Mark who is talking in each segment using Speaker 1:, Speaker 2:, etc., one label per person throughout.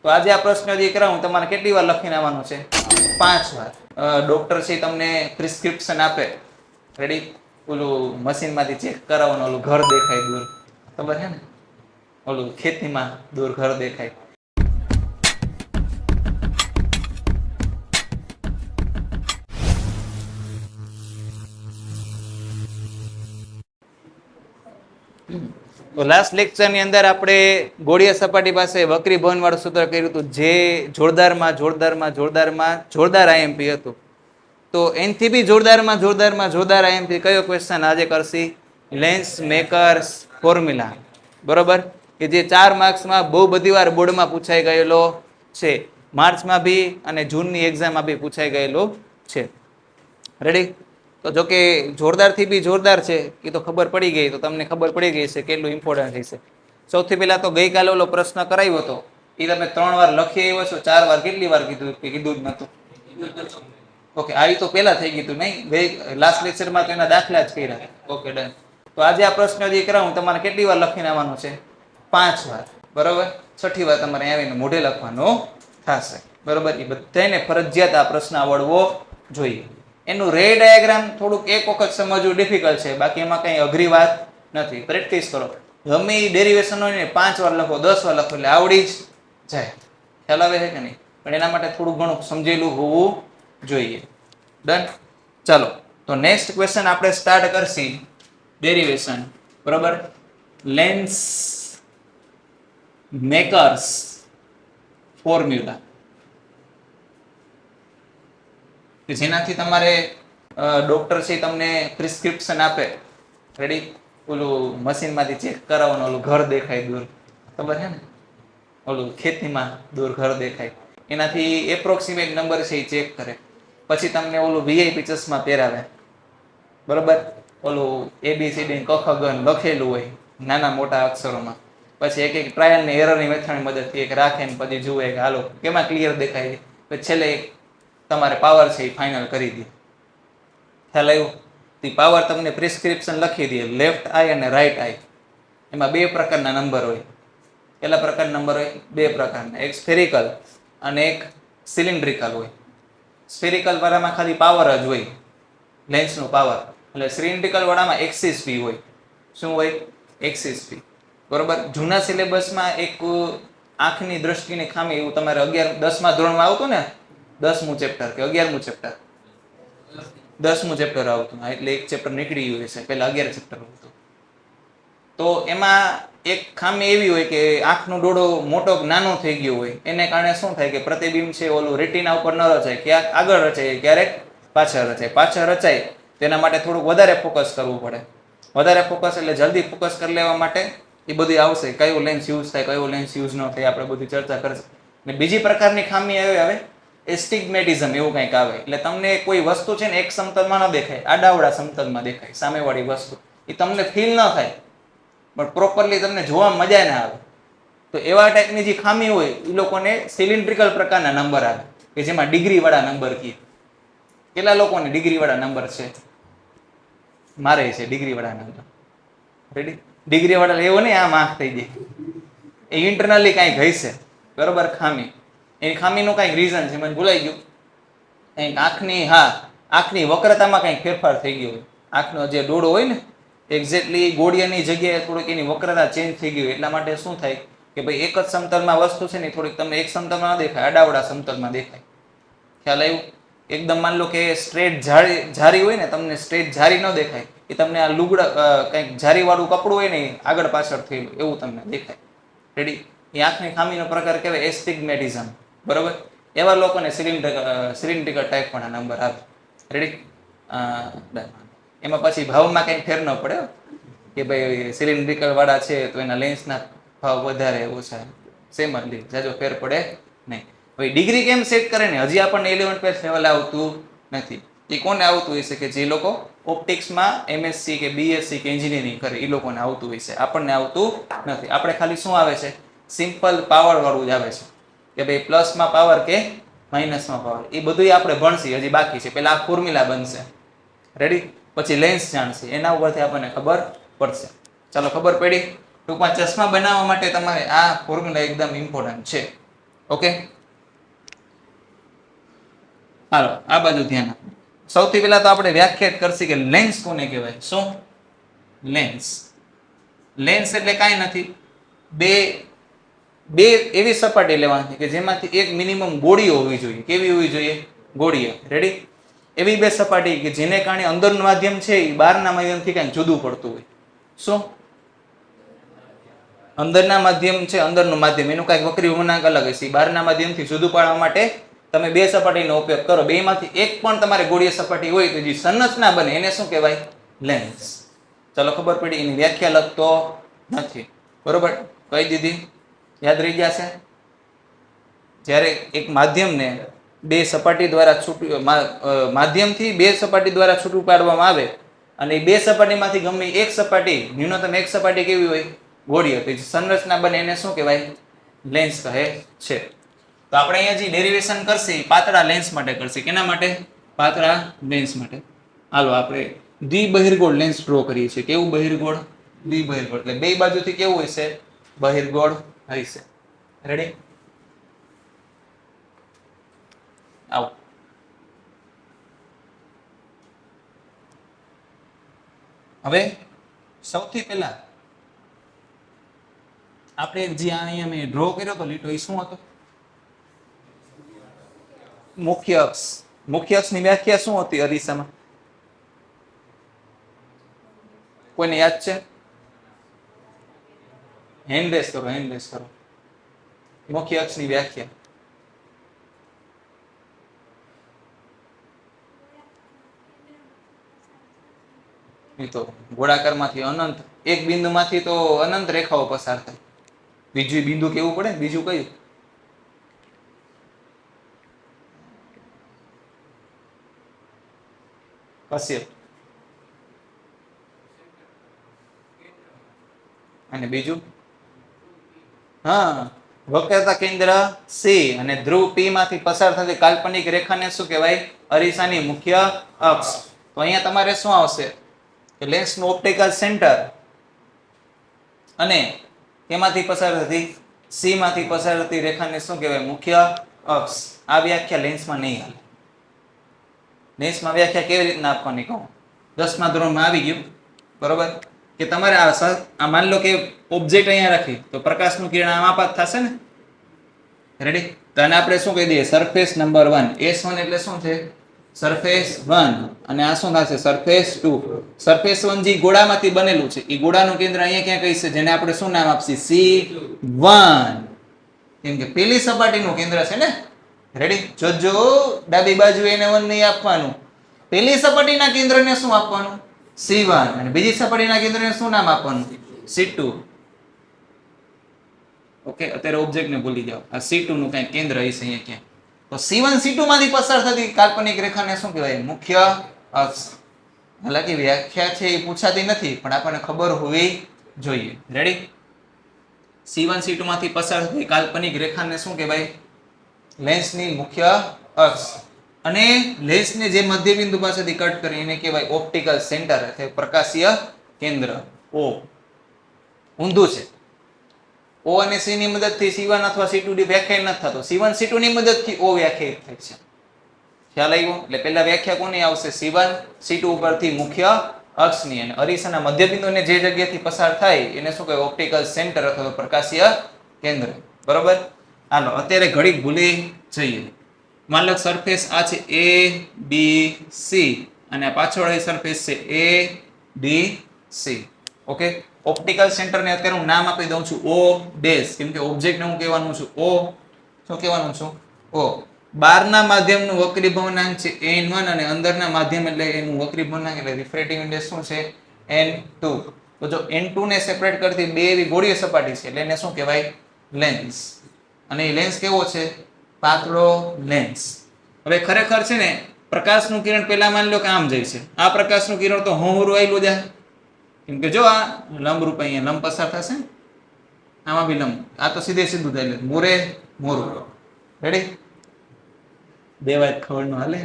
Speaker 1: તો આજે આ પ્રશ્ન જે કરાવું તમારે કેટલી વાર લખીને આવવાનું છે? 5 વાર. ડોક્ટર છે તમને પ્રિસ્ક્રિપ્શન આપે, રેડી, ઓલું મશીનમાંથી ચેક કરાવવાનું, ઓલું ઘર દેખાય દૂર, ખબર છે ને, ઓલું ખેતીમાં દૂર ઘર દેખાય. તો લાસ્ટ લેક્ચરની અંદર આપણે ગોળીય સપાટી પાસે વક્રી ભવન વાળું સૂત્ર કર્યું હતું, જે જોરદાર આઈએમપી હતું. તો એનથી બી જોરદાર આઈએમપી કયો ક્વેશ્ચન આજે કરશી? લેન્સ મેકર્સ ફોર્મ્યુલા, બરોબર, કે જે 4 માર્ક્સમાં બહુ બધી વાર બોર્ડમાં પૂછાઈ ગયેલો છે, માર્ચમાં બી અને જૂનની એક્ઝામમાં બી પૂછાઈ ગયેલો છે. રેડી? તો જો કે જોરદારથી બી જોરદાર છે એ તો ખબર પડી ગઈ, તો તમને ખબર પડી ગઈ છે કેટલું ઇમ્પોર્ટન્ટ છે. સૌથી પહેલા તો ગઈકાલે ઓલો પ્રશ્ન કરાવ્યો હતો એ તમે 3 વાર લખી આવ્યો છો, 4 વાર કેટલી વાર કીધું કે કીધું જ નતું? ઓકે, આવી તો પહેલા થઈ ગયું નહીં, ગઈ લાસ્ટ લેક્ચરમાં તો એના દાખલા જ કર્યા. Okay, done. તો આજે આ પ્રશ્ન જે કરાવું તમારે કેટલી વાર લખીને આવવાનું છે? 5 વાર, બરોબર. 6ઠી વાર તમારે આવીને મોઢે લખવાનું થશે, બરોબર. એ બધાને ફરજિયાત આ પ્રશ્ન આવડવો જોઈએ. એનું રે ડાયાગ્રામ થોડુંક એક વખત સમજવું ડિફિકલ્ટ છે, બાકી એમાં કંઈ અઘરી વાત નથી. પ્રેક્ટિસ કરો, ગમે એ ડેરિવેશન હોય ને 5 વાર લખો, 10 વાર લખો એટલે આવડી જ જાય. ખ્યાલ આવે છે કે નહીં? પણ એના માટે થોડું ઘણું સમજેલું હોવું જોઈએ. ડન. ચાલો, તો નેક્સ્ટ ક્વેશ્ચન આપણે સ્ટાર્ટ કરશી ડેરિવેશન, બરોબર. લેન્સ મેકર્સ ફોર્મ્યુલા, જેનાથી તમારે ડોક્ટર છે તમને પ્રિસ્ક્રિપ્શન આપે, રેડી, ઓલું મશીનમાંથી ચેક કરાવવાનું, ઓલું ઘર દેખાય દૂર, ખબર છે ને, ઓલું ખેતીમાં દૂર ઘર દેખાય, એનાથી એપ્રોક્સિમેટ નંબર છે એ ચેક કરે. પછી તમને ઓલું વીઆઈપી ચશ્મા પહેરાવે, બરોબર, ઓલું ABCD કખગન લખેલું હોય નાના મોટા અક્ષરોમાં. પછી એક ટ્રાયલ ને એરરની મેથડની મદદથી એક રાખે ને પછી જુએ કે હાલો કેમાં ક્લિયર દેખાય છે, પછી છેલ્લે તમારે પાવર છે એ ફાઇનલ કરી દે. ખ્યાલ આવ્યું? તે પાવર તમને પ્રિસ્ક્રિપ્શન લખી દે, લેફ્ટ આઈ અને રાઈટ આઈ. એમાં 2 પ્રકારના નંબર હોય. કેટલા પ્રકારના નંબર હોય? 2 પ્રકારના, એક સ્ફેરિકલ અને એક સિલિન્ડ્રિકલ હોય. સ્ફેરિકલ વાળામાં ખાલી પાવર જ હોય, લેન્સનો પાવર, એટલે સિલિન્ડ્રિકલ વાળામાં એક્સિસ પી હોય. શું હોય? એક્સિસ પી, બરોબર. જૂના સિલેબસમાં એક આંખની દ્રષ્ટિની ખામી, એવું તમારે 10મા ધોરણમાં આવતું ને, 10મું ચેપ્ટર કે 11મું ચેપ્ટર? 10મું ચેપ્ટર આવતું, એટલે એક ચેપ્ટર નીકળી ગયું છે, પહેલા 11 ચેપ્ટર હતું. તો એમાં એક ખામી એવી હોય કે આંખનો ડોળો મોટો નાનો થઈ ગયો હોય, એને કારણે શું થાય કે પ્રતિબિંબ છે ઓલું રેટિના ઉપર ન રચાય, ક્યાંક આગળ રચાય ક્યારેક પાછળ રચાય. પાછળ રચાય તેના માટે થોડુંક વધારે ફોકસ કરવું પડે. વધારે ફોકસ એટલે જલ્દી ફોકસ કરી લેવા માટે એ બધી આવશે, કયો લેન્સ યુઝ થાય, કયો લેન્સ યુઝ ન થાય, આપણે બધી ચર્ચા કરશે. ને બીજી પ્રકારની ખામી આવે એસ્ટિગ્મેટિઝમ, એવું કંઈક આવે. એટલે તમને કોઈ વસ્તુ છે ને એક સમતલમાં ન દેખાય, આડાવડા સમતલમાં દેખાય, સામેવાળી વસ્તુ એ તમને ફીલ ન થાય, પણ પ્રોપરલી તમને જોવા મજા ના આવે. તો એવા ટાઈપની જે ખામી હોય એ લોકોને સિલિન્ડ્રિકલ પ્રકારના નંબર આવે, કે જેમાં ડિગ્રીવાળા નંબર કીએ. કેટલા લોકોને ડિગ્રીવાળા નંબર છે? મારે છે ડિગ્રીવાળા નંબર, રેડી. ડિગ્રીવાળા એવો નહીં આમ આંખ થઈ જાય, એ ઇન્ટરનલી કાંઈક હશે, બરોબર, ખામી. એની ખામીનું કાંઈક રીઝન છે, મને ભૂલાઈ ગયું. કંઈક આંખની વક્રતામાં કંઈક ફેરફાર થઈ ગયો હોય. આંખનો જે ડોળો હોય ને, એક્ઝેક્ટલી ગોળિયાની જગ્યાએ થોડીક એની વક્રતા ચેન્જ થઈ ગઈ હોય. એટલા માટે શું થાય કે ભાઈ એક જ સમતલમાં વસ્તુ છે ને થોડીક તમને એક સમતલમાં ન દેખાય, આડાવડા સમતલમાં દેખાય. ખ્યાલ આવ્યું? એકદમ માન લો કે સ્ટ્રેટ જારી હોય ને, તમને સ્ટ્રેટ જારી ન દેખાય, એ તમને આ લુગડા કંઈક જારીવાળું કપડું હોય ને આગળ પાછળ થયેલું એવું તમને દેખાય, રેડી. એ આંખની ખામીનો પ્રકાર કહેવાય એસ્ટિગ્મેટિઝમ, બરોબર. એવા લોકોને સિલિન્ડ્રિકલ ટાઈપના નંબર આવે, રેડી. એમાં પછી ભાવમાં કંઈ ફેર ન પડે કે ભાઈ સિલિન્ડ્રિકલ વાળા છે તો એના લેન્સના ભાવ વધારે ઓછા, સેમ જ લે, જાજો ફેર પડે નહીં. હવે ડિગ્રી કેમ સેટ કરે ને, હજી આપણને 11th લેવલ આવતું નથી. એ કોને આવતું હોય છે કે જે લોકો ઓપ્ટિક્સમાં MSc કે BSc કે એન્જિનિયરિંગ કરે એ લોકોને આવતું હોય છે, આપણને આવતું નથી. આપણે ખાલી શું આવે છે? સિમ્પલ પાવર વાળું જ આવે છે, કે ભાઈ પ્લસમાં પાવર કે માઇનસમાં પાવર. એ બધું આપણે ભણશી, હજી બાકી છે. પહેલા આ ફોર્મ્યુલા બનશે, રેડી, પછી લેન્સ જાણશે, એના ઉપરથી આપણને ખબર પડશે. ચાલો, ખબર પડી? ટૂંકમાં ચશ્મા બનાવવા માટે તમારે આ ફોર્મ્યુલા એકદમ ઇમ્પોર્ટન્ટ છે. ઓકે, હાલો આ બાજુ ધ્યાન આપો. સૌથી પહેલા તો આપણે વ્યાખ્યાયિત કરશી કે લેન્સ કોને કહેવાય. શું લેન્સ? લેન્સ એટલે કાંઈ નથી, બે એવી સપાટી લેવાની કે જેમાંથી એક મિનિમમ ગોળીઓ હોવી જોઈએ. કેવી હોવી જોઈએ? ગોળીઓ. રેડી? એવી બે સપાટી કે જેને કારણે અંદરનું માધ્યમ છે એ બહારના માધ્યમથી કાંઈ જુદું પડતું હોય. શું? અંદરના માધ્યમ છે, અંદરનું માધ્યમ એનું કાંઈક વક્રી ગુણાંક અલગ હશે. બહારના માધ્યમથી જુદું પાડવા માટે તમે બે સપાટીનો ઉપયોગ કરો. બેમાંથી એક પણ તમારે ગોળીય સપાટી હોય તો જે સંરચના બને એને શું કહેવાય? લેન્સ. ચલો ખબર પડી. એની વ્યાખ્યા લખતો નથી. બરોબર, કહી દીધી, યાદ રહી ગયા છે. જ્યારે એક માધ્યમને બે સપાટી દ્વારા છૂટું માધ્યમથી બે સપાટી દ્વારા છૂટું પાડવામાં આવે અને બે સપાટીમાંથી ગમે એક સપાટી, ન્યૂનતમ એક સપાટી કેવી હોય? ગોળીય. તો જે સંરચના બને એને શું કહેવાય? લેન્સ કહે છે. તો આપણે અહીંયા જે ડેરિવેશન કરશે પાતળા લેન્સ માટે કરશે. કેના માટે? પાતળા લેન્સ માટે. હાલો આપણે દ્વિબહિર્ગોળ લેન્સ ડ્રો કરીએ છીએ. કેવું બહિર્ગોળ? દ્વિબહિર્ગોળ. એટલે બે બાજુથી કેવું હશે? બહિર્ગોળ હશે. રેડી? આવો. હવે સૌથી પહેલા આપણે જે અહીંયા મેં ડ્રો કર્યો હતો લીટો, એ શું હતો? મુખ્ય અક્ષ. મુખ્ય અક્ષની વ્યાખ્યા શું હતી અરીસામાં? કોઈને યાદ છે? હેન્ડ રેસ કરો, હેન્ડ રેસ કરો. મુખ્ય અક્ષની વ્યાખ્યા એ તો ગોળાકારમાંથી અનંત, એક બિંદુમાંથી તો અનંત રેખાઓ પસાર થાય. બીજું બિંદુ કેવું પડે? બીજું કયું? કશ્યપ. અને બીજું? હા, વક્રતા કેન્દ્ર સી અને ધ્રુવ પી માંથી પસાર થતી કાલ્પનિક રેખાને શું કહેવાય? અરીસાની મુખ્ય અક્ષ. તો અહીંયા તમારે શું આવશે? કે લેન્સનું ઓપ્ટિકલ સેન્ટર અને કેમાંથી પસાર થતી? સી માંથી પસાર થતી રેખાને શું કહેવાય? મુખ્ય અક્ષ. આ વ્યાખ્યા લેન્સમાં નહીં હાલે. લેન્સમાં વ્યાખ્યા કેવી રીતના આપવાની કહું? 10મા ધોરણમાં આવી ગયું. બરોબર, કે તમારે આ માની લો કે ઓબ્જેક્ટ અહીંયા રાખી તો પ્રકાશનું કિરણ આમ આપાત થશે ને. રેડી? તો આને આપણે શું કહી દઈએ? Surface number 1. S1 એટલે શું છે? સરફેસ 1. અને આ શું થશે? સરફેસ 2. સરફેસ 1 જે ગોળામાંથી બનેલું છે એ ગોળાનું કેન્દ્ર અહીંયા ક્યાં કહીશે? જેને આપણે શું નામ આપશી? C1. કેમ કે પેલી સપાટીનું કેન્દ્ર છે ને. રેડી? જોજો, ડાબી બાજુ એને 1 નહીં આપવાનું. પેલી સપાટીના કેન્દ્રને શું આપવાનું? C1. અને બીજી સપાટીના કેન્દ્રને શું નામ આપવાનું? C2. ઓકે, અત્યારે ઓબ્જેક્ટને ભૂલી જાઓ. આ C2 નું કઈ કેન્દ્ર હશે અહીંયા ક્યાં. તો C1 C2 માંથી પસાર થતી કાલ્પનિક રેખાને શું કહેવાય? મુખ્ય અક્ષ. હાલાકી વ્યાખ્યા છે એ પૂછાતી નથી પણ આપણને ખબર હોવી જોઈએ. રેડી? C1 C2 માંથી પસાર થતી કાલ્પનિક રેખાને શું કહેવાય? લેન્સની મુખ્ય અક્ષ. અને લેન્સને જે મધ્યબિંદુ પાસેથી કટ કરી એને કહેવાય ઓપ્ટિકલ સેન્ટર એટલે પ્રકાશીય કેન્દ્ર. O ઊંધું છે. O અને C ની મદદથી C1 અથવા C2 ની વ્યાખ્યાયિત નથી થતો. C1 C2 ની મદદથી O વ્યાખ્યાયિત થાય છે. ખ્યાલ આવ્યો? એટલે પહેલા વ્યાખ્યા કોની આવશે? C1 C2 ઉપરથી મુખ્ય અક્ષની. અને અરીસાના મધ્યબિંદુને જે જગ્યાથી પસાર થાય એને શું કહેવાય? ઓપ્ટિકલ સેન્ટર અથવા તો પ્રકાશીય કેન્દ્ર. બરોબર? હાલો અત્યારે ઘડીક ભૂલી જઈએ. માન લો સરફેસ આ છે A B C અને આ પાછળ સરફેસ છે A D C. Okay, optical સેન્ટરને અત્યારે હું નામ આપી દઉં છું O ડેશ. કેમ કે ઓબ્જેક્ટને હું કહેવાનું છું O. શું કહેવાનું છું? O. બહારના માધ્યમનું વક્રી ભવનાંક છે n1 અને અંદરના માધ્યમ એટલે એનું વક્રી ભવનાંક એટલે રિફ્રેક્ટિવ ઇન્ડેક્સ શું છે? n2. તો જો n2 ને સેપરેટ કરતી બે એવી ગોળીય સપાટી છે એટલે એને શું કહેવાય? લેન્સ. અને એ લેન્સ કેવો છે? પાતળો લેન્સ. હવે ખરેખર છે ને પ્રકાશનું કિરણ પહેલા માની લો કે આમ જાય છે. આ પ્રકાશનું કિરણ તો હોહરું આવેલું જાય. કેમ કે જો આ લંબ રૂપ અહીંયા લંબ પસાર થશે ને, આમાં બી લંબ. આ તો સીધે સીધું થાય એટલે મોરે મોરું. રેડી? બે વાત ખબર નો હાલે.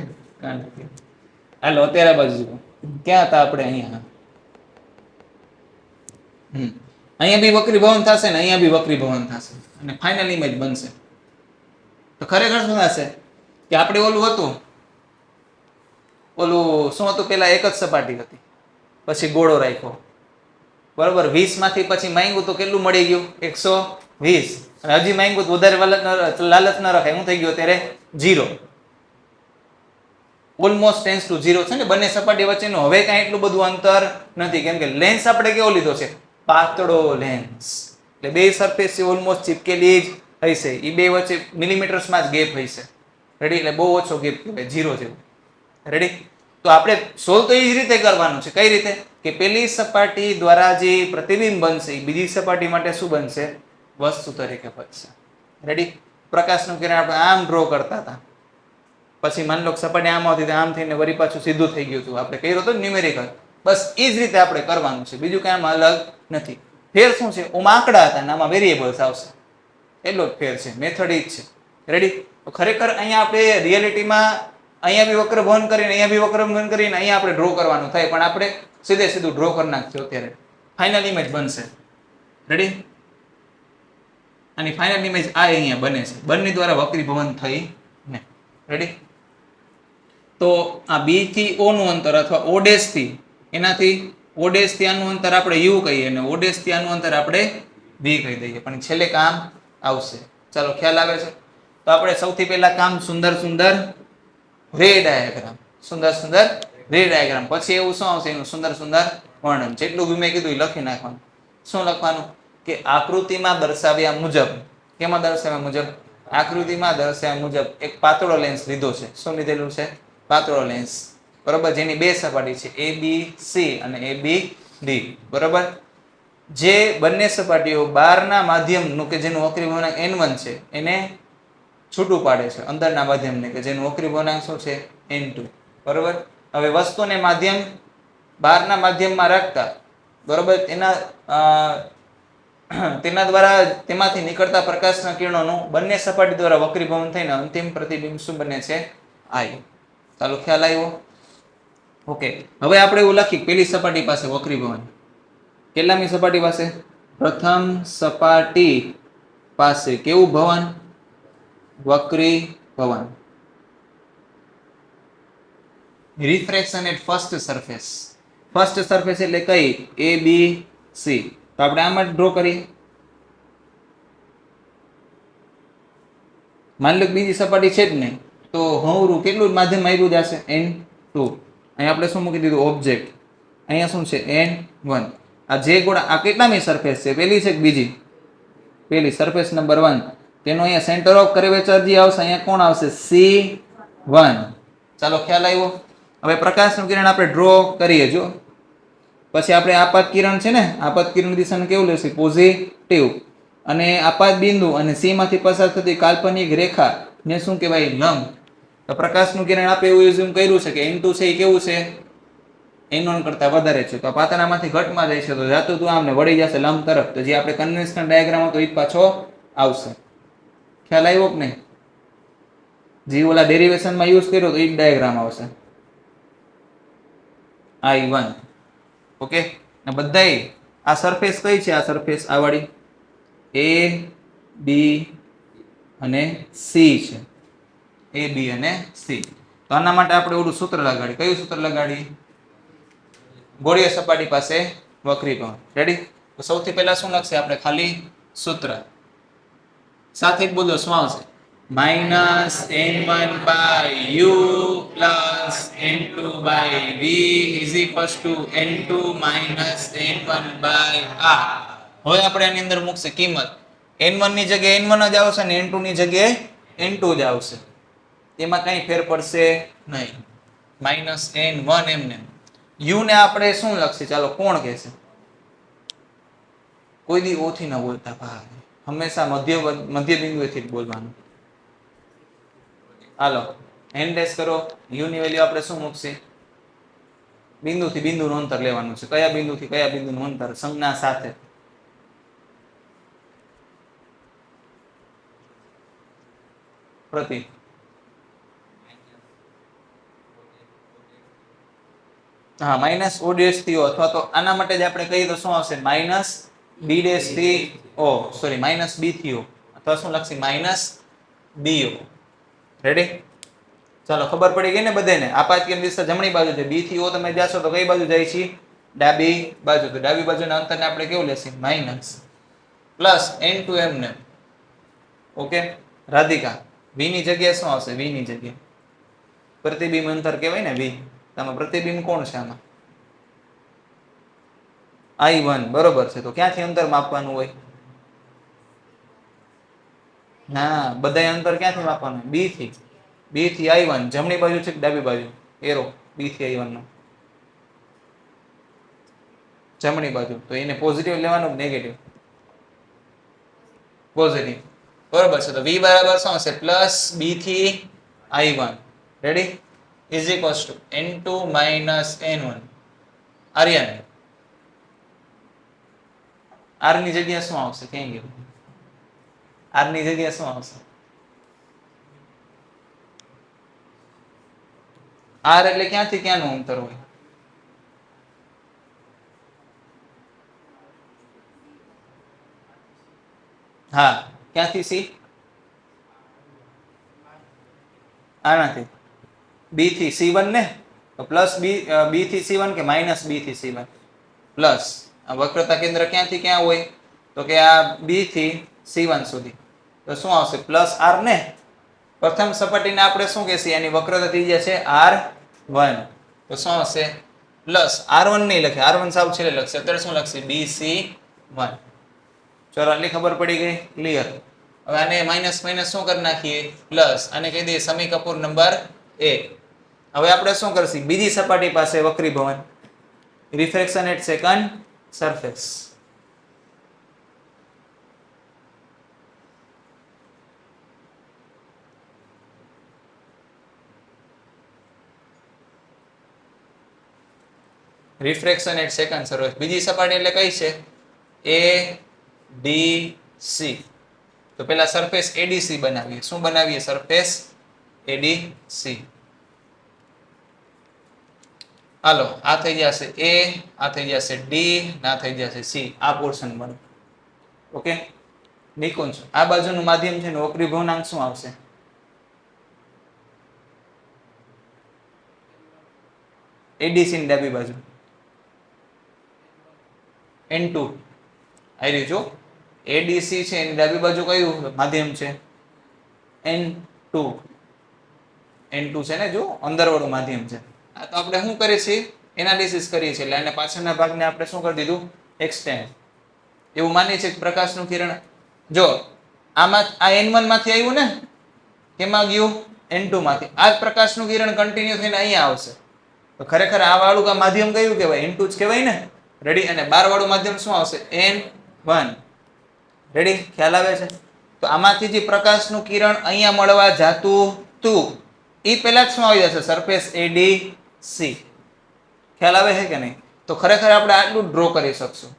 Speaker 1: હાલો અત્યારે બાજુ ક્યાં હતા આપણે? અહીંયા. અહીંયા બી વક્રી ભવન થશે ને અહીંયા બી વક્રી ભવન થશે અને ફાઇનલ ઇમેજ બનશે. તો ખરેખર શું થશે કે આપણે ઓલું શું હતું, પેલા એક જ સપાટી હતી, પછી ગોળો રાખ્યો, બરોબર. 20 માંથી પછી માંગ્યું તો કેટલું મળી ગયું? 120. અને હજી માંગ્યું તો વધારે લાલચ ન રખાય, શું થઈ ગયું અત્યારે? 0. ઓલમોસ્ટ ટેન્સ ટુ 0 છે ને બંને સપાટી વચ્ચેનું. હવે કાંઈ એટલું બધું અંતર નથી, કેમ કે લેન્સ આપણે કેવો લીધો છે? પાતળો લેન્સ. એટલે બે સરફેસ ઓલમોસ્ટ ચીપકેલી જ હશે. એ બે વચ્ચે મિલીમીટર્સમાં જ ગેપ હશે. રેડી? એટલે બહુ ઓછો ગેપ કહેવાય, 0 જેવું. રેડી? તો આપણે સોલ્વ તો એ જ રીતે કરવાનું છે. કઈ રીતે? કે પેલી સપાટી દ્વારા જે પ્રતિબિંબ બનશે એ બીજી સપાટી માટે શું બનશે? વસ્તુ તરીકે બનશે. રેડી? પ્રકાશનું કિરણ આપણે આમ ડ્રો કરતા હતા, પછી માની લો સપાટી આમ આવતી આમ થઈને વળી પાછું સીધું થઈ ગયું હતું, આપણે કર્યું હતું ન્યુમેરિકલ. બસ એ જ રીતે આપણે કરવાનું છે, બીજું કાંઈ આમાં અલગ નથી. ફેર શું છે? ઓમાં આંકડા હતા અને આમાં વેરિયેબલ્સ આવશે, એટલો જ ફેર છે. મેથડ એ જ છે. રેડી? તો ખરેખર અહીંયા આપણે રિયાલિટીમાં અહીંયા બી વક્ર વહન કરીને, અહીંયા બી વક્ર વહન કરીને અહીંયા આપણે ડ્રો કરવાનું થાય, પણ આપણે સીધું ડ્રો કરી નાખજો. અત્યારે ફાઇનલ ઇમેજ બનશે. રેડી? અને ફાઇનલ ઇમેજ આ અહીંયા બને છે, બંને દ્વારા વક્રીભવન થઈ ને. રેડી? તો આ બી થી ઓ નું અંતર અથવા ઓ ડેશ થી એનાથી ઓ ડેશ થી આનું અંતર આપણે યુ કહીએ અને ઓ ડેશ થી આનું અંતર આપણે બી કહી દઈએ, પણ છેલ્લે કામ આવશે. ચાલો, ખ્યાલ આવે છે? તો આપણે સૌથી પહેલા કામ સુંદર રે ડાયાગ્રામ, રે ડાયાગ્રામ. પછી એવું શું આવશે? એનું સુંદર વર્ણન. જેટલું બી મેં કીધું એ લખી નાખવાનું. શું લખવાનું? કે આકૃતિમાં દર્શાવ્યા મુજબ. કેમાં દર્શાવ્યા મુજબ? આકૃતિમાં દર્શાવ્યા મુજબ એક પાતળો લેન્સ લીધો છે. શું લીધેલું છે? પાતળો લેન્સ. બરોબર? જેની બે સપાટી છે, એ બી સી અને એ બી ડી. બરોબર? જે બંને સપાટીઓ બહારના માધ્યમનું કે જેનું વક્રીભવનાંક n1 છે એને છૂટું પાડે છે, અંદરના માધ્યમને કે જેનું વક્રીભવનાંક શું છે? n2. બરોબર? હવે વસ્તુને માધ્યમ બહારના માધ્યમમાં રાખતા, બરોબર, તેના દ્વારા તેમાંથી નીકળતા પ્રકાશના કિરણોનું બંને સપાટી દ્વારા વક્રીભવન થઈને અંતિમ પ્રતિબિંબ શું બને છે? I. ચાલો, ખ્યાલ આવ્યો? ઓકે. હવે આપણે એવું લખી, પેલી સપાટી પાસે વક્રીભવન. કેટલામી સપાટી પાસે? પ્રથમ સપાટી પાસે કેવું ભવન? વક્રીભવન. Refraction at first surface. First surface એટલે કઈ? A B C. તો આપણે આમ જ ડ્રો કરીએ. માની લો બીજી સપાટી છે જ નહીં, તો હવરું કેટલું માધ્યમ આવ્યું જશે? n2. અહીંયા આપણે શું મૂકી દીધું? ઓબ્જેક્ટ. અહીંયા શું છે? n1. આ જે ગોળા, આ કેટલામી સરફેસ છે? પેલી છે કે બીજી? પેલી, સરફેસ નંબર 1. તેનો અહીંયા સેન્ટર ઓફ કર્વેચર જે આવશે, અહીંયા કોણ આવશે? C1. ચાલો, ખ્યાલ આવ્યો? હવે પ્રકાશનું કિરણ આપણે ડ્રો કરીએ. જો પછી આપણે આપાત કિરણ છે ને, આપાત કિરણ દિશાને કેવું લેશે? પોઝિટિવ. અને આપાત બિંદુ અને સી માંથી પસાર થતી કાલ્પનિક રેખા ને શું કહેવાય? લંબ. તો પ્રકાશનું કિરણ આપણે એવું એઝ્યુમ કર્યું છે કે n2 છે એ કેવું છે? n1 કરતા વધારે છે. તો પાતળામાંથી ઘટમાં જાય છે, તો જાતું તું આમને વળી જશે લંબ તરફ. તો જે આપણે કન્વેન્શનલ ડાયાગ્રામ હતો એ પાછો આવશે. ખ્યાલ આવ્યો કે નહીં? જે ઓલા ડેરિવેશનમાં યુઝ કર્યો તો એ જ ડાયાગ્રામ આવશે. I1. ઓકે? ને બધાય આ સરફેસ કઈ છે? આ સરફેસ આ વાળી એ બી અને સી છે. એ બી અને સી. તો આના માટે આપણે ઓલું સૂત્ર લગાડી. કયું સૂત્ર લગાડી? ગોળીય સપાટી પાસે વક્રીભવન. રેડી? તો સૌથી પહેલા શું લખશે આપણે? ખાલી સૂત્ર સાથે જ બોલો. શું આવશે? -n1 by u plus n2 by v is equals to n2 minus n1 by r. હવે આપણે આની અંદર મૂકશે કિંમત. n1 ની જગ્યાએ n1 જ આવશે અને n2 ની જગ્યાએ n2 જ આવશે. એમાં કઈ ફેર પડશે નહીં. -n1 એમને. u ને આપણે શું લખશે? ચાલો, કોણ કહેશે? કોઈ દી ઓ થી ન બોલતા ભાઈ, હંમેશા મધ્ય બિંદુએથી જ બોલવાનું. હાલો, n ડેશ કરો. u ની વેલ્યુ આપણે શું મૂકશે? બિંદુથી બિંદુનું અંતર લેવાનું છે. કયા બિંદુથી કયા બિંદુનું અંતર? સંજ્ઞા સાથે. પ્રતિ હા, -o ડેશ થી o, અથવા તો આના માટે જ આપણે કહીએ તો શું આવશે? -b ડેશ થી o, સોરી, -b થી o, અથવા શું લખશે? BO. રેડી? ચાલો ખબર પડી ગઈ ને બધાને? આપાતક્રમ દિશા જમણી બાજુ છે. B થી O તમે જાશો તો કઈ બાજુ જાય છે? ડાબી બાજુ. તો ડાબી બાજુના અંતરને આપણે કેવું લેશું? માઈનસ પ્લસ n2m ને. ઓકે રાધિકા, v ની જગ્યાએ શું આવશે? v ની જગ્યાએ પ્રતિબિંબ અંતર કહેવાય ને v. આમાં પ્રતિબિંબ કોણ છે આમાં? I1 બરોબર છે. તો ક્યાંથી અંતર માપવાનું હોય? હા, બધા અંતર ક્યાંથી માપવાનું? B થી. B થી I1 જમણી બાજુ છે કે ડાબી બાજુ? એરો B થી I1 નો જમણી બાજુ. તો એને પોઝિટિવ લેવાનું કે નેગેટિવ? પોઝિટિવ. બરોબર છે. તો v બરાબર શું હશે? પ્લસ B થી I1. Ready? Is equals to n2 minus n1. Aryan, r ની જગ્યાએ શું આવશે? ક્યાં ગયું? r ની જગ્યાએ શું આવશે? r એટલે ક્યાંથી ક્યાંનું અંતર હોય? હા, ક્યાંથી c? આનાથી b થી c1 ને. તો પ્લસ b થી c1 કે માઇનસ b થી c1? પ્લસ. આ વક્રતા કેન્દ્ર ક્યાંથી ક્યાં હોય? તો કે આ b થી c1 સુધી. તો શું આવશે? પ્લસ r ને. પ્રથમ સપાટીને આપણે શું કહેશે? એની વક્રતા ત્રિજ્યા છે r1. તો શું હશે? પ્લસ r1 નહીં લખે, r1 સાવ છેલ્લે લખશે. અત્યારે શું લખશે? bc1. ચલો આટલી ખબર પડી ગઈ? ક્લિયર. હવે આને માઇનસ માઇનસ શું કરી નાખીએ? પ્લસ. આને કહી દઈએ સમી કપૂર નંબર 1. હવે આપણે શું કરશું? બીજી સપાટી પાસે વક્રીભવન, refraction at second surface. Refraction at second surface. બીજી સપાટી એટલે કઈ છે? ADC. તો પેલા સરફેસ ADC બનાવીએ. શું બનાવીએ? Surface ADC. હાલો, આ થઈ જશે A, આ થઈ જશે D, આ થઈ જશે C. આ પોર્શન બને. ઓકે નિકુંજ, આ બાજુનું માધ્યમ છે ને વક્રીભવનાંક શું આવશે? ADC ની ડાબી બાજુ N2. આવી રહ્યું જો ADC છે એની ડાબી બાજુ કયું માધ્યમ છે? N2. N2 છે ને, જો અંદરવાળું માધ્યમ છે. આ તો આપણે શું કરીએ છીએ? એનાલિસિસ કરીએ છીએ. એટલે આને પાછળના ભાગને આપણે શું કરી દીધું? એક્સટેન્ડ. એવું માનીએ છીએ કે પ્રકાશનું કિરણ જો આમાં આ N1 માંથી આવ્યું ને, કેમાં ગયું? N2 માંથી. આ જ પ્રકાશનું કિરણ કન્ટિન્યુ થઈને અહીંયા આવશે. તો ખરેખર આ વાળું આ માધ્યમ કયું કહેવાય? N2 જ કહેવાય ને. રેડી? અને બાર વાળું માધ્યમ શું આવશે? N1. રેડી? ખ્યાલ આવે છે? તો આમાંથી જે પ્રકાશનું કિરણ અહીંયા મળવા જાતું તું એ પહેલા જ શું આવી જશે? Surface ADC. ખ્યાલ આવે છે કે નહીં? તો ખરેખર આપણે આટલું જ ડ્રો કરી શકશું.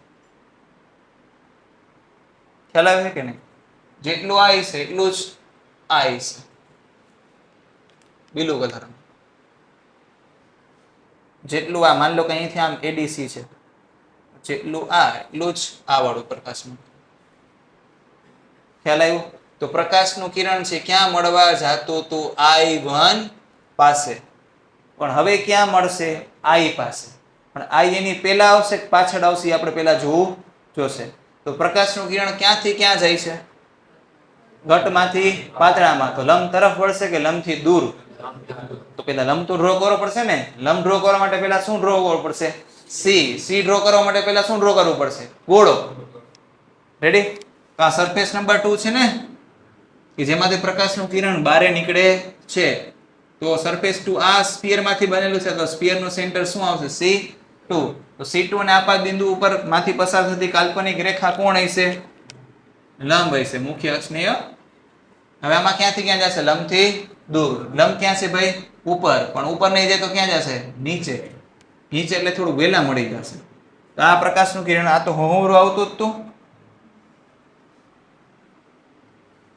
Speaker 1: ખ્યાલ આવે છે કે નહીં? જેટલું આ છે એટલું જ આ છે. બીલું કલર જેટલું આ માન લો કે અહીંથી આમ ADC છે, જેટલું આ એટલું જ આ વાળું પ્રકાશનું. ખ્યાલ આવ્યું? તો પ્રકાશનું કિરણ છે ક્યાં મળવા જાતું હતું? I1 પાસે. પણ હવે ક્યાં મળશે? I પાસે. પણ I એની પહેલા આવશે કે પાછળ આવશે? આપણે પહેલા જોવું જોશે. તો પ્રકાશનું કિરણ ક્યાંથી ક્યાં જાય છે? ઘટમાંથી પાતળામાં. તો લંબ તરફ વળશે કે લંબથી દૂર? તો પેલા લંબ તો ડ્રો કરવો પડશે ને. લંબ ડ્રો કરવા માટે પહેલા શું ડ્રો કરવું પડશે? C. C ડ્રો કરવા માટે પહેલા શું ડ્રો કરવું પડશે? ગોળો. રેડી? તો આ સરફેસ નંબર 2 છે ને, કે જેમાંથી પ્રકાશનું કિરણ બહાર નીકળે છે. તો સરફેસ 2 આ સ્ફિયર માંથી બનેલું છે. તો સ્ફિયર નું સેન્ટર શું આવશે? C2. તો C2 અને આપાત બિંદુ ઉપર માંથી પસાર થતી કાલ્પનિક રેખા કોણ હશે? લંબ હશે. મુખ્ય અક્ષની. હવે આમાં ક્યાંથી ક્યાં જશે? લંબથી દૂર. લંબ ક્યાં છે ભાઈ? ઉપર. પણ ઉપર નહીં જાય તો ક્યાં જશે? નીચે. નીચે એટલે થોડું વહેલા મળી જશે. તો આ પ્રકાશનું કિરણ આ તો હોહરું આવતું જ તું.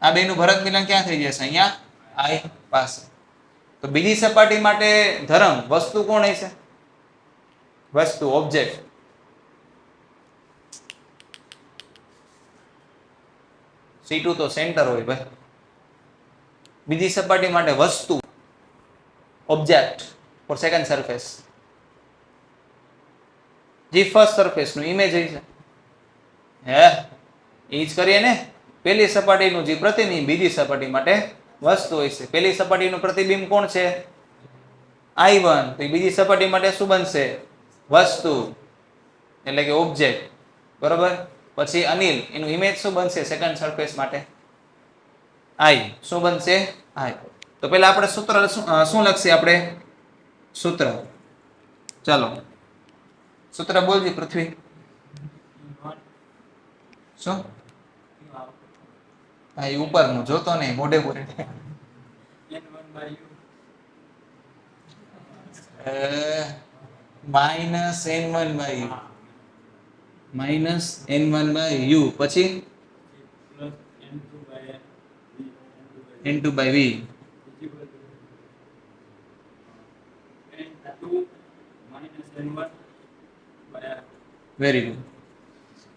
Speaker 1: આ બેનું ભરત મિલન ક્યાં થઈ જશે? અહીંયા I પાસે. તો બીજી સપાટી માટે ધરમ વસ્તુ કોણ હશે? વસ્તુ, ઓબ્જેક્ટ. C2 તો સેન્ટર હોય ભાઈ. બીજી સપાટી માટે વસ્તુ, ઓબ્જેક્ટ ફોર સેકન્ડ સરફેસ. જે ફર્સ્ટ સરફેસ નું ઇમેજ છે હે એ જ કરીએ ને. પહેલી સપાટીનું જે પ્રતિબિંબ બીજી સપાટી માટે વસ્તુ હોય છે. પહેલી સપાટીનું પ્રતિબિંબ કોણ છે? I1. તો બીજી સપાટી માટે શું બનશે? વસ્તુ એટલે કે ઓબ્જેક્ટ. બરોબર. પછી અનિલ એનું ઇમેજ શું બનશે સેકન્ડ સરફેસ માટે? I. શું બનશે? I. તો પેલા આપણે સૂત્ર શું લખશે? આપણે સૂત્ર, ચાલો સૂત્ર બોલજી પૃથ્વી. શું? હા એ ઉપરનું જોતો નહીં, મોઢે બોલે. Minus n1 by u, minus n1 by u, પછી n2 by v. Very good.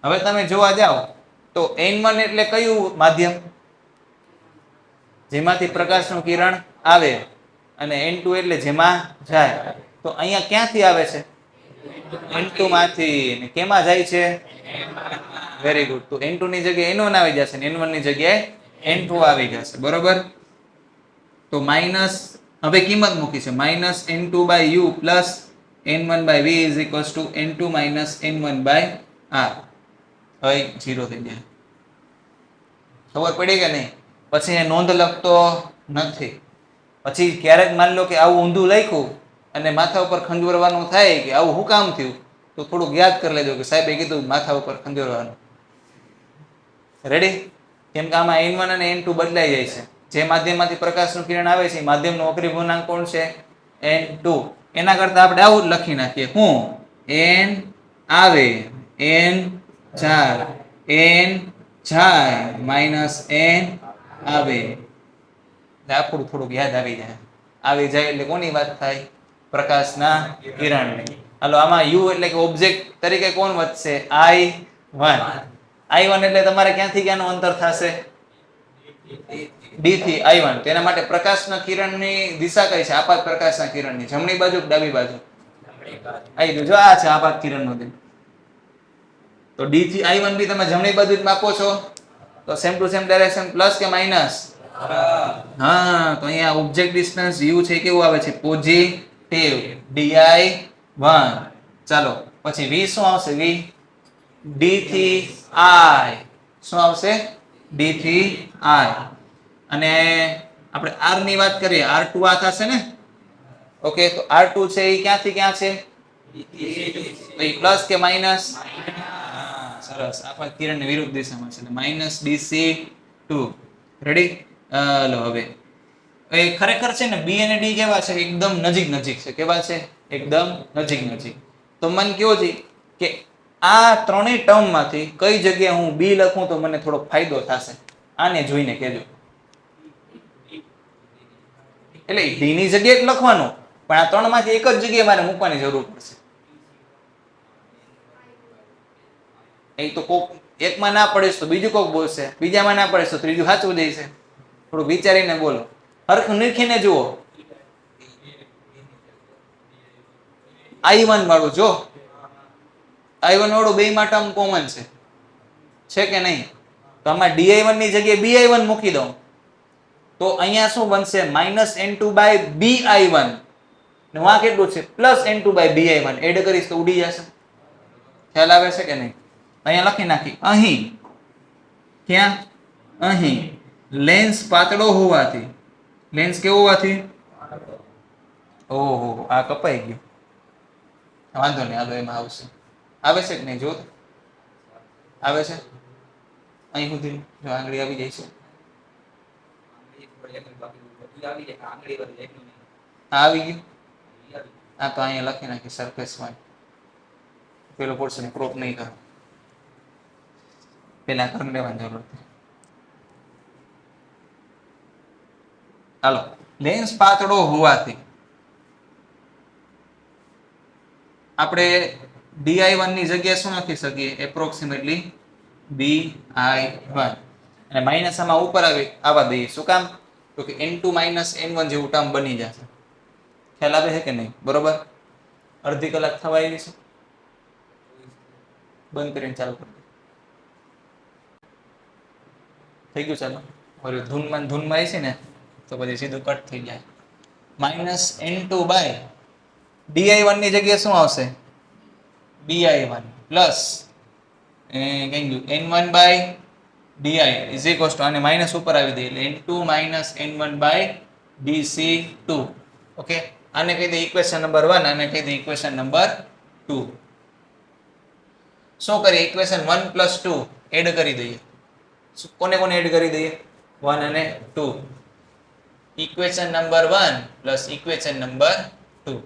Speaker 1: હવે તમે જોવા જાઓ તો n1 એટલે કયું માધ્યમ? જેમાંથી પ્રકાશનું કિરણ આવે. અને n2 એટલે જેમાં જાય. તો અહીંયા ક્યાંથી આવે છે? n2 માંથી. ને કેમાં જાય છે? Very good. તો n2 ની જગ્યાએ n1 આવી જશે ને n1 ની જગ્યાએ n2 આવી જશે. બરોબર. તો માઇનસ, હવે કિંમત મૂકી છે minus n2 by u plus n1 by v is equals to n2 minus n1 by r. હવે 0 થઈ જાય. ખબર પડી કે નહીં? પછી એ નોંધ લખતો નથી. પછી ક્યારેક માની લો કે આવું ઊંધું લખ્યું અને માથા ઉપર ખંજોરવાનું થાય કે આવું શું કામ થયું, તો થોડુંક યાદ કરી લેજો કે સાહેબે કીધું માથા ઉપર ખંજોરવાનું. રેડી? કેમ કે આમાં n1 અને n2 બદલાઈ જાય છે. જે માધ્યમમાંથી પ્રકાશનું કિરણ આવે છે એ માધ્યમનો વક્રી પૂર્ણાંક કોણ છે? n2. એના કરતા આપણે આવું જ લખી નાખીએ. હું n આવે, n જાય, n જાય માઇનસ n આવે. આપણું થોડુંક યાદ આવી જાય. આવી જાય એટલે કોની વાત થાય? પ્રકાશના કિરણની. હાલો આમાં u એટલે કે ઓબ્જેક્ટ તરીકે કોણ વધશે? I1. I1 એટલે તમારે ક્યાંથી ક્યાંનું અંતર થશે? D થી I1. તેના માટે પ્રકાશના કિરણની દિશા કઈ છે? આપાત પ્રકાશના કિરણની જમણી બાજુ કે ડાબી બાજુ? આવી જો આ છે આપાત કિરણનો દિશા. તો D થી I1 બી તમે જમણી બાજુ જ માપો છો. તો same to same direction plus કે માઇનસ? હા. તો અહીંયા ઓબ્જેક્ટ ડિસ્ટન્સ u છે કેવું આવે છે? પોઝિટિવ. di1. ચાલો પછી v શું આવશે? v d થી I. શું આવશે? d થી I. અને આપણે r ની વાત કરીએ, r2 આ થશે ને? ઓકે. તો r2 છે એ ક્યાંથી ક્યાં છે? પ્લસ કે માઇનસ? સરસ. આપાત કિરણની વિરુદ્ધ દિશામાં છે. Minus dc2. રેડી? હાલો હવે એ ખરેખર છે ને b અને d કેવા છે? એકદમ નજીક નજીક છે. કેવા છે? એકદમ નજીક નજીક. તો મન કેવો છે કે આ ત્રણેય ટર્મ માંથી કઈ જગ્યાએ હું b લખું તો મને થોડો ફાયદો થશે? આને જોઈને કહેજો. એટલે d ની જગ્યાએ જ લખવાનું, પણ આ ત્રણ માંથી એક જ જગ્યાએ મારે મૂકવાની જરૂર પડશે. એ તો કોક એકમાં ના પડે તો બીજું કોક બોલશે, બીજામાં ના પડે તો ત્રીજું સાચું જઈશે. થોડું વિચારીને બોલો, હરખ નીરખીને જુઓ. I1 વાળું જો, I1 વાળું બે માં ટર્મ કોમન છે કે નહીં? તો આમાં di1 ની જગ્યાએ bi1 મૂકી દઉં તો અહીંયા શું બનશે? માઇનસ n2 બાય bi1 ને આ કેટલું છે? Plus n2 by bi1. Add કરીશ તો ઉડી જશે. ખ્યાલ આવે છે કે નહીં? અહીંયા લખી નાખી. અહીં ક્યાં? અહીં લેન્સ પાતળો હોવાથી, લેન્સ કેવો હોવાથી? ઓહો આ કપાઈ ગયું. વાંધો નહીં, હાલો એમાં આવશે. આવે છે કે નહીં? જો આવે છે અહીં સુધી. જો આંગળી આવી જાય છે, આવી ગયું. હા તો અહીંયા લખી નાખી સરફેસમાં. પેલો પોર્શન ક્રોપ નહીં કરો, પેલા કરી લેવાની જરૂર છે. હાલો, લેન્સ પાતળો હોવાથી આપણે di1 ની જગ્યાએ શું લખી શકીએ? Approximately bi1. અને માઇનસ આમાં ઉપર આવવા દઈએ. શું કામ? તો કે n2 માઇનસ n1 જેવું ટર્મ બની જશે. ખ્યાલ આવે છે કે નહીં? બરોબર. અડધી કલાક થવા આવી છે. બંધ કરીને ચાલુ કરી થઈ ગયું. ચાલો હવે ધૂનમાં આવી છે ને તો પછી સીધું કટ થઈ જાય. માઇનસ n2 બાય di1 ની જગ્યાએ શું આવશે? di1 પ્લસ કઈ ગયું n1 by di is equals to આને માઇનસ ઉપર આવી દઈએ એટલે n2 minus n1 by dc2. Okay, આને કહી દે ઇક્વેશન નંબર 1, આને કહી દે ઇક્વેશન નંબર 2. શું કરીએ? ઇક્વેશન 1 પ્લસ 2 એડ કરી દઈએ. કોને કોને એડ કરી દઈએ? 1 અને 2. Equation number 1 plus equation number 2.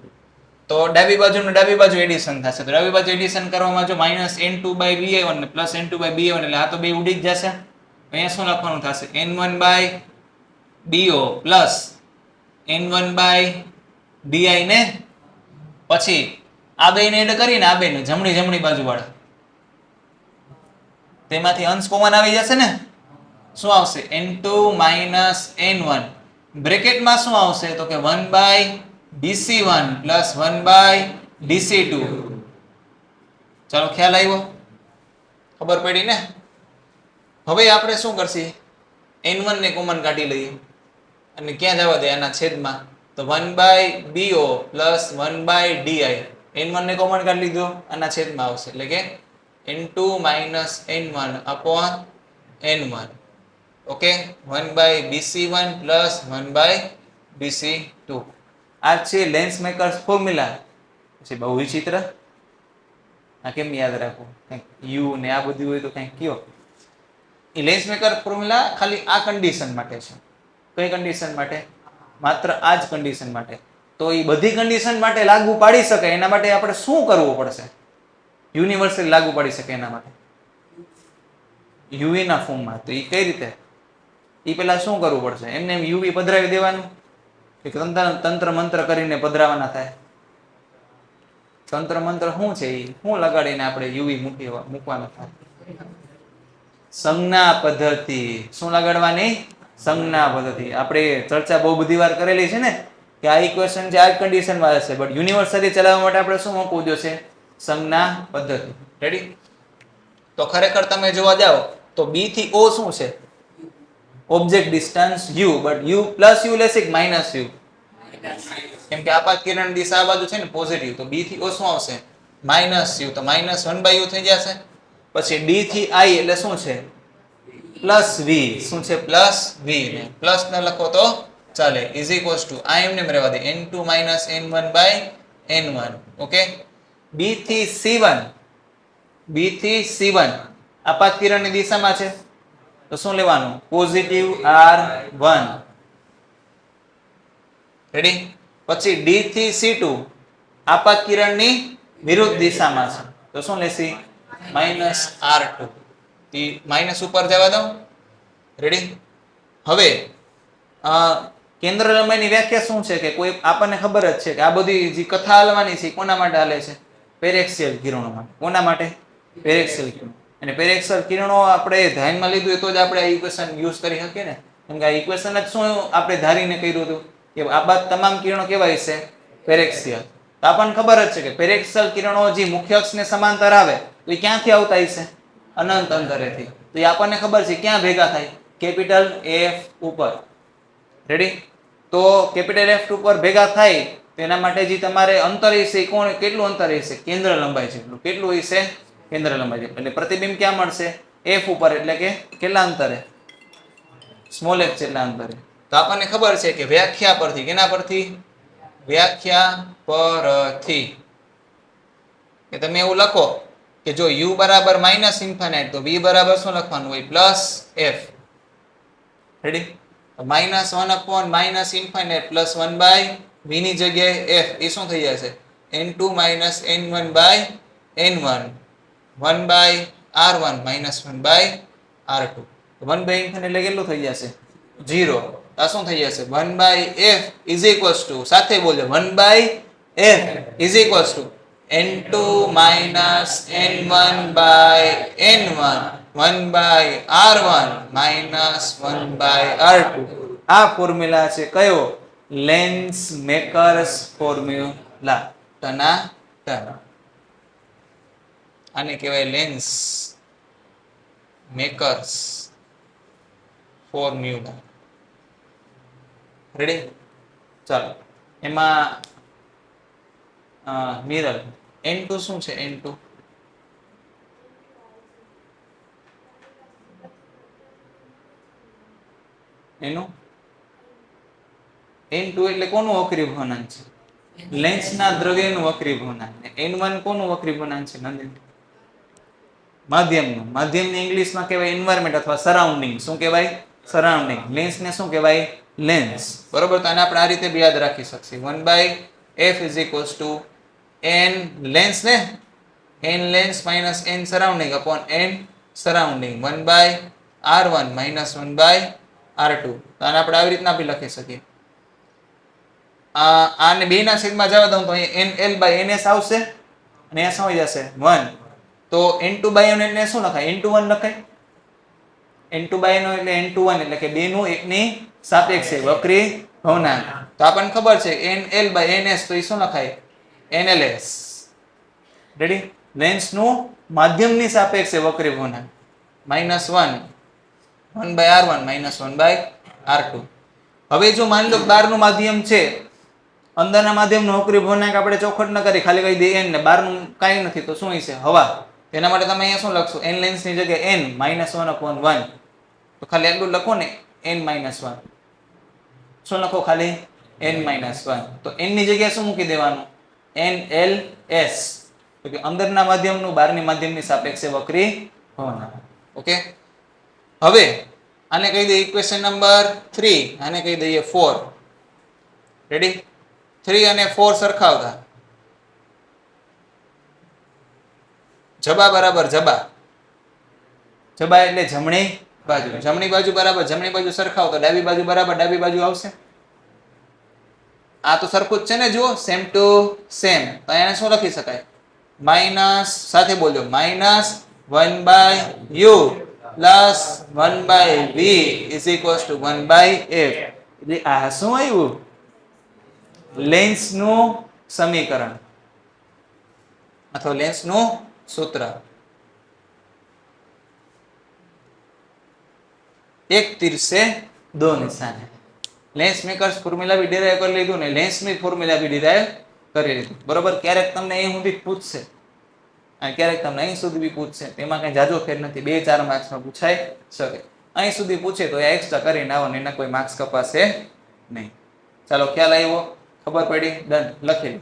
Speaker 1: તો ડાબી બાજુ એડિશન થશે. તો ડાબી બાજુ એડિશન કરવામાં જો -n2 by bi1 ને +n2 by bi1 એટલે આ તો બે ઉડી જ જશે. અહીંયા શું લખવાનું થશે? n1 by do plus n1 by di ને પછી આ બેને એડ કરીને આ બેને જમણી બાજુ વાળા તેમાંથી અંશ કોમન આવી જશે ને. શું આવશે? n2 n1 બ્રેકેટમાં શું આવશે? તો કે 1 by dc1 plus 1 by dc2. ચાલો ખ્યાલ આવ્યો? ખબર પડી ને? હવે આપણે શું કરશી? n1 ને કોમન કાઢી લઈએ અને ક્યાં જવા દે? આના છેદમાં. તો 1 by do plus 1 by di. n1 ને કોમન કાઢી લીધો, આના છેદમાં આવશે એટલે કે n2 minus n1 upon n1. Okay, 1 by dc1 plus 1 by dc2. આ છે લેન્સ મેકર્સ ફોર્મ્યુલા. પછી બહુ વિચિત્ર, આ કેમ યાદ રાખવું? કંઈક યુ ને આ બધું હોય તો કંઈક કયો. એ લેન્સ મેકર ફોર્મ્યુલા ખાલી આ કન્ડિશન માટે છે. કઈ કન્ડિશન માટે? માત્ર આ જ કન્ડિશન માટે. તો એ બધી કન્ડિશન માટે લાગુ પાડી શકાય એના માટે આપણે શું કરવું પડશે? યુનિવર્સલી લાગુ પાડી શકે એના માટે યુવી ના ફોર્મમાં. તો એ કઈ રીતે? એ પેલા શું કરવું પડશે? એમને એમ યુવી પધરાવી દેવાનું કે તંત્ર મંત્ર કરીને પધરાવાના થાય? તંત્ર મંત્ર શું છે? એ શું લગાડીને આપણે યુવી મૂકવાનું થાય? સંજ્ઞા પદ્ધતિ. શું લગાડવાની? સંજ્ઞા પદ્ધતિ. આપણે ચર્ચા બહુ બધી વાર કરેલી છે ને કે આ ઇક્વેશન છે આ કન્ડિશન માં હશે, બટ યુનિવર્સલી ચલાવવા માટે આપણે શું મૂકવું જોશે? સંજ્ઞા પદ્ધતિ. રેડી? તો ખરેખર તમે જોવા જાઓ તો b થી o શું છે? Object distance u, but u plus u લેશે કે માઇનસ u? કેમ કે આપાત કિરણ દિશા આ બાજુ છે ને પોઝિટિવ, તો b થી o શું આવશે? Minus u. તો માઇનસ 1/u થઈ જશે. પછી d થી i એટલે શું છે? Plus v. શું છે? Plus v. ને પ્લસ ન લખો તો ચાલે. ઇઝ ઇક્વલ્સ ટુ આ એમને રહેવા દે n2 minus n1 by n1. Okay, b થી c1 આપાત કિરણની દિશામાં છે તો શું લેવાનું? Positive r1. રેડી? પછી d થી c2 આપાત કિરણની વિરુદ્ધ દિશામાં છે તો શું લેશી? -r2. માઇનસ ઉપર જવા દો. રેડી? હવે કેન્દ્ર લંબાઈની વ્યાખ્યા શું છે? કે કોઈ આપણને ખબર જ છે કે આ બધી જે કથા હાલવાની છે કોના માટે હાલે છે? પેરેક્સિયલ કિરણો માટે. કોના માટે? પેરેક્સિયલ કિરણો. અને પેરેક્સિયલ કિરણો આપણે ધ્યાનમાં લીધું હોય તો જ આપણે આ ઇક્વેશન યુઝ કરી શકીએ ને. કેમ કે આ ઇક્વેશન જ શું આપણે ધારીને કર્યું હતું કે આ બાદ તમામ કિરણો કેવા હશે? પેરેક્સિયલ. તો આપણને ખબર જ છે કે પેરેક્સિયલ કિરણો જે મુખ્ય અક્ષને સમાંતર આવે તો એ ક્યાંથી આવતા હશે? અનંત અંતરેથી. તો એ આપણને ખબર છે ક્યાં ભેગા થાય? કેપિટલ F ઉપર. રેડી? તો કેપિટલ F ઉપર ભેગા થાય તો એના માટે જે તમારે અંતર હશે કેટલું અંતર હશે? કેન્દ્ર લંબાઈ જેટલું. કેટલું હશે? કેન્દ્ર લંબાઈ જેટલું. એટલે પ્રતિબિંબ ક્યાં મળશે? F ઉપર. એટલે કે કેટલા અંતરે? સ્મોલ f જેટલા અંતરે. તો આપણને ખબર છે કે વ્યાખ્યા પરથી, કેના પરથી? વ્યાખ્યા પરથી કે તમે એવું લખો કે જો u બરાબર -ઇન્ફાઇનાઇટ તો v બરાબર શું લખવાનું હોય? Plus f. Ready? -1 upon -infinite plus 1 by v ની જગ્યાએ f. એ શું થઈ જશે? n2 n1 by n1 1 by r1 -1 by r2. 1 by infinite એટલે કેટલું થઈ જશે? 0. આ શું થઈ જશે? 1 by f is equals to, સાથે બોલજો, 1 by f is equals to n2 minus n1 by n1 1 by r1 minus 1 by r2. આ ફોર્મ્યુલા છે કયો? Lens makers formula. ટના ટન. આને કહેવાય લેન્સ મેકર્સ ફોર્મ્યુલા. રેડી? ચાલો એમાં મિરર N2 શું છે? N2 એનું N2 એટલે કોનું વક્રીભવનાંક છે? લેન્સના દ્રવ્યનું વક્રીભવનાંક. N1 કોનું વક્રીભવનાંક છે? નંદન માધ્યમનું. માધ્યમને ઇંગ્લિશમાં કહેવાય એન્વાયરમેન્ટ અથવા સરાઉન્ડિંગ. શું કહેવાય? સરાઉન્ડિંગ. લેન્સને શું કહેવાય? લેન્સ. બરોબર. તો આને આપણે આ રીતે બી યાદ રાખી શકીએ. 1/f n લેન્સ ને n lens minus n surrounding upon n surrounding 1/r1 minus 1/r2. તો આને આપણે આવી રીતના બી લખી શકીએ. આને બે ના છેદમાં જવા દઉં તો અહીં nl/ns આવશે અને અહીંયા શું આવી જશે? 1. તો n2/n એટલે શું લખાય? n21 લખાય. n2/n એટલે n21 એટલે કે બે નું એકની સાપેક્ષે વક્રી ભવનાંક. તો આપણને ખબર છે nl/ns તો એ શું લખાય? nls. રેડી? લેન્સ નું માધ્યમની સાપેક્ષે વક્રી ભવનાંક -1 1/r1 -1/r2. હવે જો માની લો બહારનું માધ્યમ છે, અંદરના માધ્યમનો વક્રી ભવનાંક આપણે ચોખવટ ન કરી, ખાલી કહી દઈએ n ને બહારનું કાંઈ નથી તો શું હશે? હવા. તેના માટે તમે અહીંયા શું લખશો? n લેન્સની જગ્યાએ n -1/1. તો ખાલી એટલું લખો ને n-1. શું લખો? ખાલી n-1. તો n ની જગ્યાએ શું મૂકી દેવાનું? nls. તો કે અંદરના માધ્યમનું બહારની માધ્યમની સાપેક્ષે વક્રી ભવનાંક. ઓકે. હવે આને કહી દઈએ ઇક્વેશન નંબર 3, આને કહી દઈએ 4. રેડી? 3 અને 4 સરખાવતા. જબા બરાબર જબા. જબા એટલે જમણી બાજુ. જમણી બાજુ બરાબર જમણી બાજુ સરખાવતા ડાબી બાજુ બરાબર ડાબી બાજુ આવશે. આ તો સરખું જ છે ને, જુઓ સેમ ટુ સેમ. તો એને શું લખી શકાય? માઇનસ સાથે બોલ્યો -1/u plus 1/v is equals two 1/f. એટલે આ શું આવ્યું? લેન્સનું સમીકરણ અથવા લેન્સનું સૂત્ર. એક તીર से दो निशाने. લેન્સ મેકર્સ ફોર્મ્યુલા બી ડિરાઈવ કરી લીધું ને લેન્સની ફોર્મ્યુલા બી ડિરાઈવ કરી લીધું. બરોબર. ક્યારેક તમને અહીં સુધી પૂછશે અને ક્યારેક તમને અહીં સુધી બી પૂછશે. તેમાં કઈ જાજો ફેર નથી. 2-4 માર્ક્સમાં પૂછાઈ શકે. અહીં સુધી પૂછે તો એ એક્સ્ટ્રા કરીને આવો ને એના કોઈ માર્ક્સ કપાશે નહીં. ચાલો ખ્યાલ આવ્યો? ખબર પડી? ડન. લખી લો.